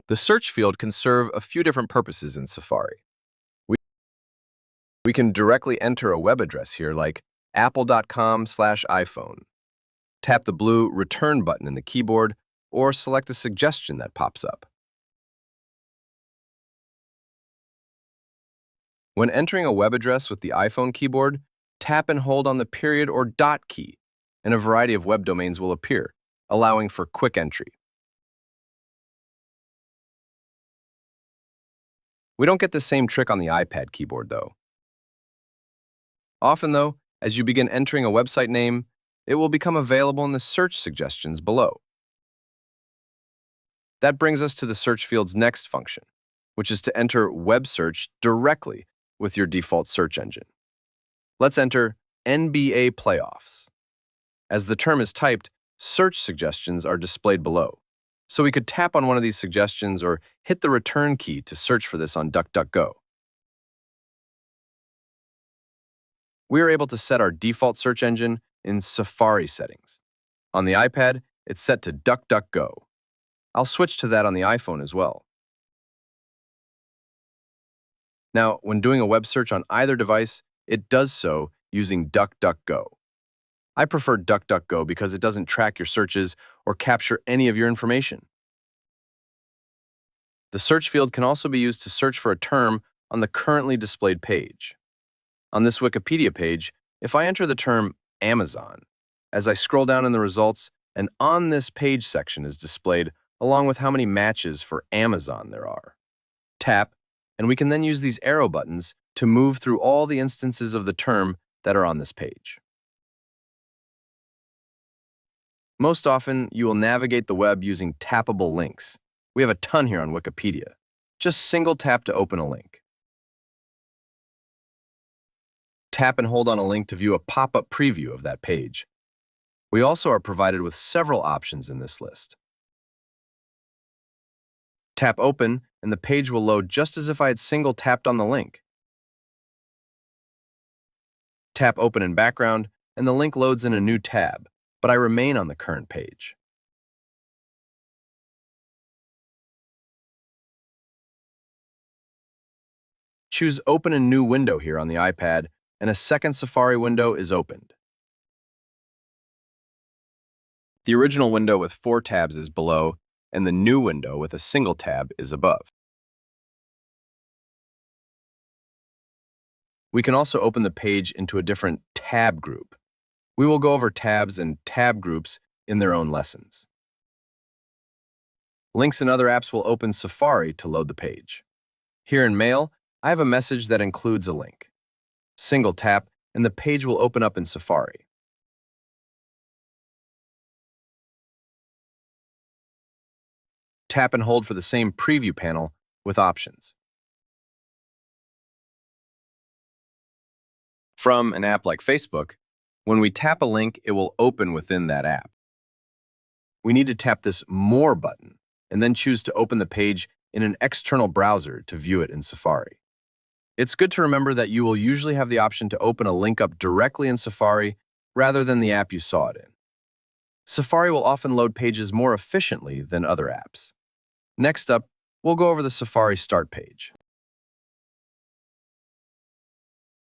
The search field can serve a few different purposes in Safari. We, we can directly enter a web address here like apple.com/iPhone. Tap the blue Return button in the keyboard or select a suggestion that pops up. When entering a web address with the iPhone keyboard, tap and hold on the period or dot key, and a variety of web domains will appear, allowing for quick entry. We don't get the same trick on the iPad keyboard, though. Often, though, as you begin entering a website name, it will become available in the search suggestions below. That brings us to the search field's next function, which is to enter web search directly with your default search engine. Let's enter NBA playoffs. As the term is typed, search suggestions are displayed below. So we could tap on one of these suggestions or hit the return key to search for this on DuckDuckGo. We are able to set our default search engine in Safari settings. On the iPad, it's set to DuckDuckGo. I'll switch to that on the iPhone as well. Now, when doing a web search on either device, it does so using DuckDuckGo. I prefer DuckDuckGo because it doesn't track your searches or capture any of your information. The search field can also be used to search for a term on the currently displayed page. On this Wikipedia page, if I enter the term Amazon, as I scroll down in the results, an On This Page section is displayed along with how many matches for Amazon there are. Tap, and we can then use these arrow buttons to move through all the instances of the term that are on this page. Most often, you will navigate the web using tappable links. We have a ton here on Wikipedia. Just single tap to open a link. Tap and hold on a link to view a pop-up preview of that page. We also are provided with several options in this list. Tap Open, and the page will load just as if I had single tapped on the link. Tap Open in background, and the link loads in a new tab, but I remain on the current page. Choose Open a New Window here on the iPad, and a second Safari window is opened. The original window with 4 tabs is below, and the new window with a single tab is above. We can also open the page into a different tab group. We will go over tabs and tab groups in their own lessons. Links and other apps will open Safari to load the page. Here in Mail, I have a message that includes a link. Single tap, and the page will open up in Safari. Tap and hold for the same preview panel with options. From an app like Facebook, when we tap a link, it will open within that app. We need to tap this More button and then choose to open the page in an external browser to view it in Safari. It's good to remember that you will usually have the option to open a link up directly in Safari rather than the app you saw it in. Safari will often load pages more efficiently than other apps. Next up, we'll go over the Safari Start page.